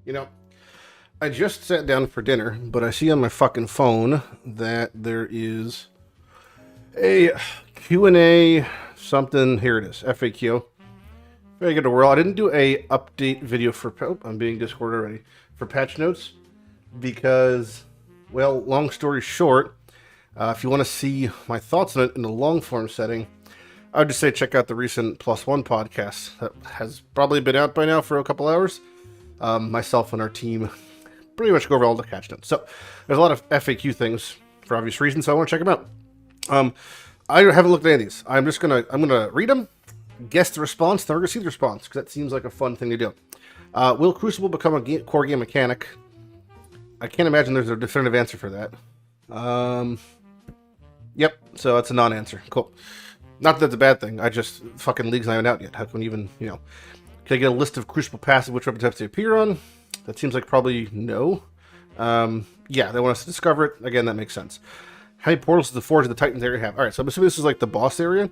You know, I just sat down for dinner, but I see on my fucking phone that there is a Q&A something. Here it is, FAQ. Very good to world. I didn't do a update video for, oh, I'm being Discord already, for patch notes because, well, long story short, if you want to see my thoughts on it in the long form setting, I would just say check out the recent Plus One podcast that has probably been out by now for a couple hours. Myself and our team pretty much go over all the catch notes. So there's a lot of FAQ things for obvious reasons, so I want to check them out. I haven't looked at any of these. I'm gonna read them, guess the response, then we're gonna see the response because that seems like a fun thing to do. Will Crucible become a core game mechanic? I can't imagine there's a definitive answer for that. Yep. So that's a non-answer. Cool. Not that that's a bad thing. I just fucking League's not even out yet. How can we even Can I get a list of Crucible passive which weapon types they appear on? That seems like probably no. Yeah, they want us to discover it. Again, that makes sense. How many portals does the Forge of the Titans area have? Alright, so I'm assuming this is like the boss area.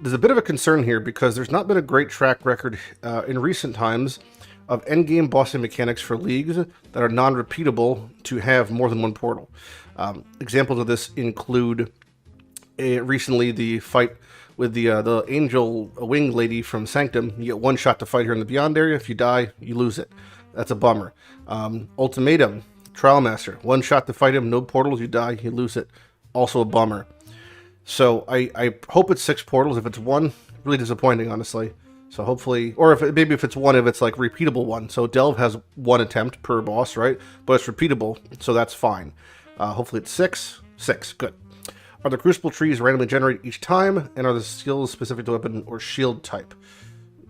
There's a bit of a concern here because there's not been a great track record in recent times of endgame bossing mechanics for leagues that are non-repeatable to have more than one portal. Examples of this include recently the fight with the angel wing lady from Sanctum. You get one shot to fight her in the Beyond area. If you die, you lose it. That's a bummer. Ultimatum, Trial Master. One shot to fight him, no portals, you die, you lose it. Also a bummer. So I hope it's 6 portals. If it's 1, really disappointing, honestly. So hopefully, or maybe if it's 1, if it's like repeatable 1. So Delve has 1 attempt per boss, right? But it's repeatable, so that's fine. Hopefully it's 6. 6, good. Are the Crucible trees randomly generated each time? And are the skills specific to weapon or shield type?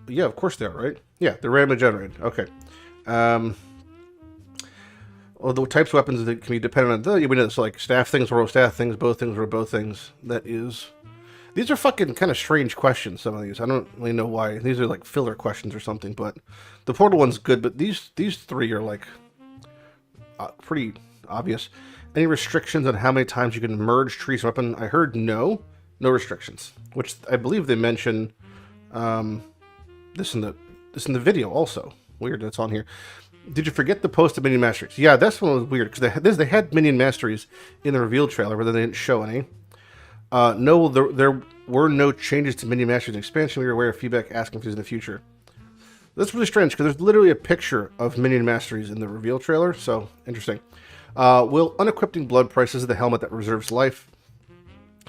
Yeah, of course they are, right? Yeah, they're randomly generated. Okay. Well, the types of weapons that can be dependent on we know this, like staff things, row staff things, bow things, row bow things. That is... These are fucking kind of strange questions, some of these. I don't really know why. These are like filler questions or something, but the portal one's good, but these 3 are like pretty obvious. Any restrictions on how many times you can merge trees weapon? I heard no restrictions, which I believe they mention this in the video also. Weird that's on here. Did you forget the post of Minion Masteries? Yeah, this one was weird because they had Minion Masteries in the reveal trailer, but then they didn't show any. No, there were no changes to Minion Masteries expansion. We were aware of feedback asking if there's in the future. That's really strange because there's literally a picture of Minion Masteries in the reveal trailer, so interesting. Will unequipping blood price, this is the helmet that reserves life,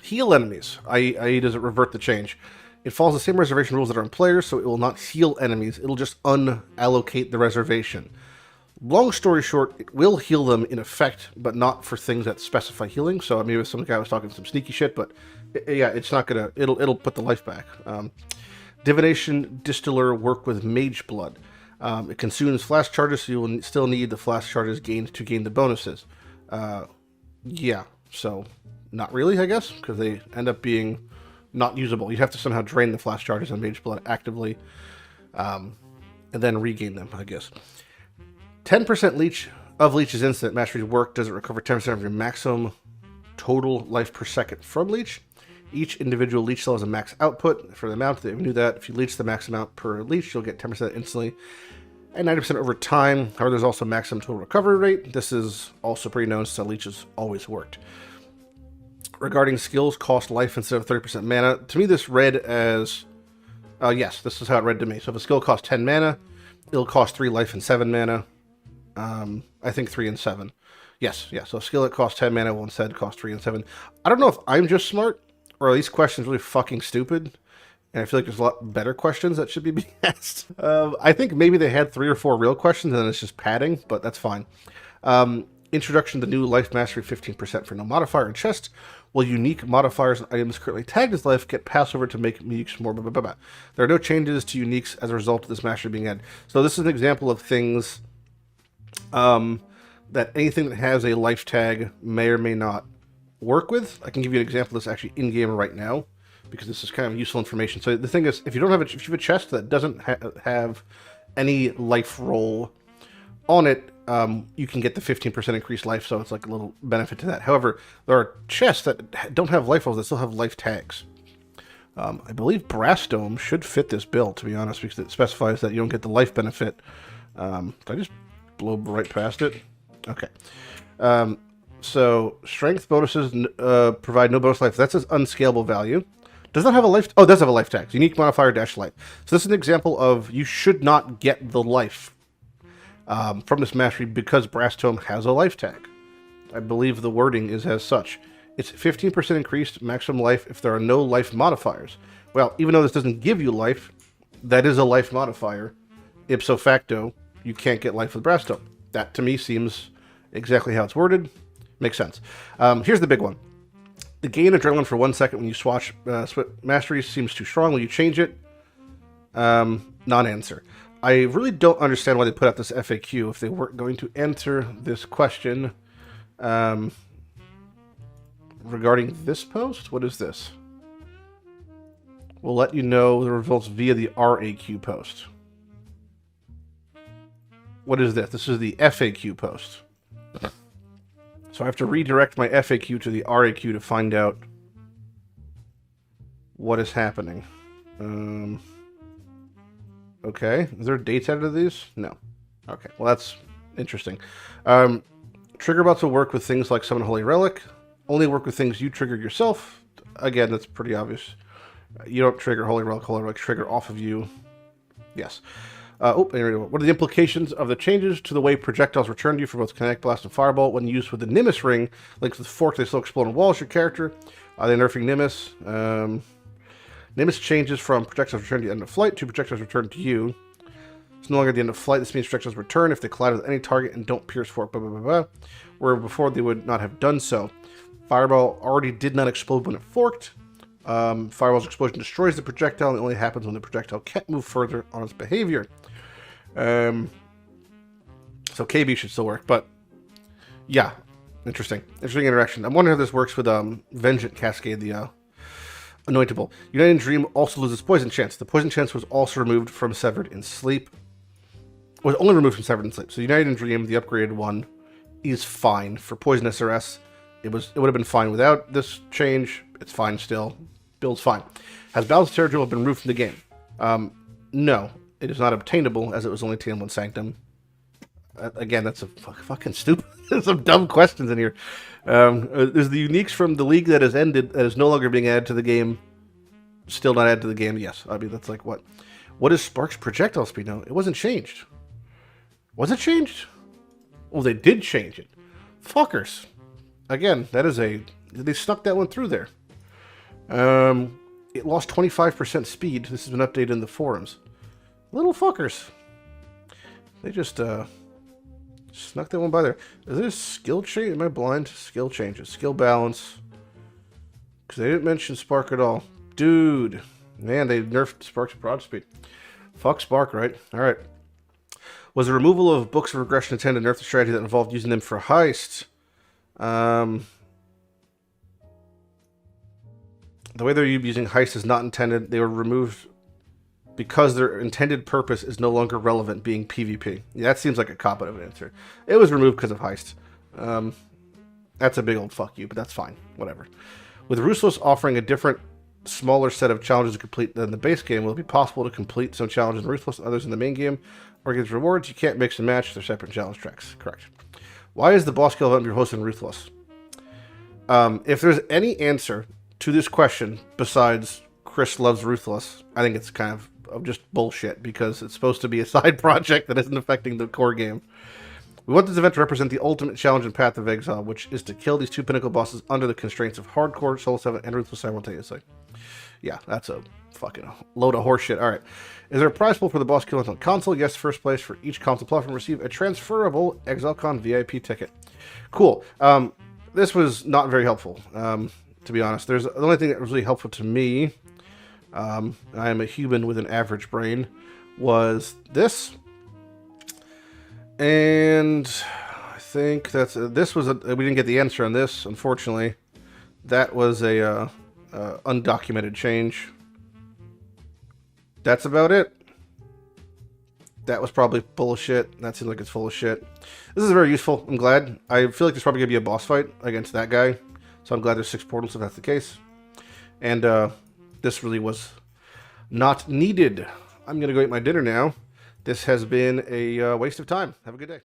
heal enemies, i.e. does it revert the change? It follows the same reservation rules that are in players, so it will not heal enemies. It'll just unallocate the reservation. Long story short, it will heal them in effect, but not for things that specify healing. So maybe some guy was talking some sneaky shit, but yeah, it's not gonna. It'll put the life back. Divination Distiller work with Mage Blood. It consumes flash charges, so you will still need the flash charges gained to gain the bonuses. Yeah, so not really, I guess, because they end up being not usable. You have to somehow drain the flash charges on Mage Blood actively, and then regain them, I guess. 10% Leech's instant mastery work. Does it recover 10% of your maximum total life per second from Leech? Each individual Leech cell has a max output for the amount. They knew that. If you leech the max amount per Leech, you'll get 10% instantly and 90% over time. However, there's also maximum total recovery rate. This is also pretty known, so Leeches always worked. Regarding skills, cost life instead of 30% mana. To me, this read as... yes, this is how it read to me. So if a skill costs 10 mana, it'll cost 3 life and 7 mana. I think 3 and 7. Yes, yeah. So a skill that costs 10 mana will instead cost 3 and 7. I don't know if I'm just smart, or are these questions really fucking stupid? And I feel like there's a lot better questions that should be being asked. I think maybe they had 3 or 4 real questions, and then it's just padding, but that's fine. Introduction to new life mastery, 15% for no modifier and chest. Will unique modifiers and items currently tagged as life get passed over to make uniques more blah, blah, blah, blah. There are no changes to uniques as a result of this mastery being added. So this is an example of things that anything that has a life tag may or may not work with. I can give you an example of this actually in-game right now, because this is kind of useful information. So the thing is, if you don't have if you have a chest that doesn't have any life roll on it, you can get the 15% increased life, so it's like a little benefit to that. However, there are chests that don't have life rolls that still have life tags. I believe Brass Dome should fit this build, to be honest, because it specifies that you don't get the life benefit. Did I just blow right past it. Okay. So strength bonuses provide no bonus life. That's an unscalable value. Does not have a life. Oh, it does have a life tag. Unique modifier dash life. So this is an example of you should not get the life from this mastery because Brass Tome has a life tag. I believe the wording is as such. It's 15% increased maximum life if there are no life modifiers. Well, even though this doesn't give you life, that is a life modifier. Ipso facto, you can't get life with Brass Tome. That to me seems exactly how it's worded. Makes sense. Here's the big one. The gain adrenaline for 1 second when you switch masteries seems too strong. Will you change it? Non-answer. I really don't understand why they put out this FAQ if they weren't going to answer this question regarding this post. What is this? We'll let you know the results via the RAQ post. What is this? This is the FAQ post. So I have to redirect my FAQ to the RAQ to find out what is happening. Okay. Is there dates added to these? No. Okay. Well, that's interesting. Trigger bots will work with things like Summon Holy Relic. Only work with things you trigger yourself. Again, that's pretty obvious. You don't trigger Holy Relic trigger off of you. Yes. What are the implications of the changes to the way projectiles return to you for both Kinetic Blast and Fireball when used with the Nimbus Ring? Links with Fork, they still explode on walls, your character. Are they nerfing Nimbus? Nimbus changes from projectiles return to the end of flight to projectiles return to you. It's no longer at the end of flight. This means projectiles return if they collide with any target and don't pierce Fork, where before they would not have done so. Fireball already did not explode when it forked. Fireball's explosion destroys the projectile and it only happens when the projectile can't move further on its behavior. So KB should still work, but yeah, interesting interaction. I'm wondering how this works with Vengeant Cascade, the Anointable. United Dream also loses poison chance. The poison chance was also removed from Severed in Sleep. Was only removed from Severed in Sleep. So United Dream, the upgraded one, is fine for Poison SRS. It would have been fine without this change. It's fine still. Build's fine. Has Balance Territorial been removed from the game? No. It is not obtainable, as it was only obtainable in Sanctum. Again, that's a fucking stupid... There's some dumb questions in here. Is the uniques from the league that has ended, that is no longer being added to the game, still not added to the game? Yes. I mean, that's like what? What is Spark's projectile speed now? It wasn't changed. Was it changed? Oh, they did change it. Fuckers. Again, that is a... They snuck that one through there. It lost 25% speed. This has been updated in the forums. Little fuckers. They just snuck that one by there. Is there a skill change? Am I blind? Skill changes. Skill balance. Because they didn't mention Spark at all. Dude. Man, they nerfed Spark's broad speed. Fuck Spark, right? Alright. Was the removal of Books of Regression intended to nerf the strategy that involved using them for heist? The way they're using heist is not intended. They were removed because their intended purpose is no longer relevant, being PvP. Yeah, that seems like a cop-out of an answer. It was removed because of heist. That's a big old fuck you, but that's fine. Whatever. With Ruthless offering a different, smaller set of challenges to complete than the base game, will it be possible to complete some challenges in Ruthless and others in the main game? Or gives rewards? You can't mix and match. They're separate challenge tracks. Correct. Why is the boss kill event you're hosting Ruthless? If there's any answer to this question besides Chris loves Ruthless, I think it's kind of just bullshit because it's supposed to be a side project that isn't affecting the core game. We want this event to represent the ultimate challenge in Path of Exile, which is to kill these two pinnacle bosses under the constraints of Hardcore, Soul 7, and Ruthless simultaneously. Yeah, that's a fucking load of horseshit. Alright. Is there a prize pool for the boss kill on console? Yes, first place for each console platform. Receive a transferable ExileCon VIP ticket. Cool. This was not very helpful, to be honest. The only thing that was really helpful to me, I am a human with an average brain, was this. And I think that's this was we didn't get the answer on this, unfortunately. That was a undocumented change. That's about it. That was probably full of shit. That seems like it's full of shit. This is very useful. I'm glad. I feel like there's probably gonna be a boss fight against that guy, so I'm glad there's 6 portals if that's the case. And this really was not needed. I'm gonna go eat my dinner now. This has been a waste of time. Have a good day.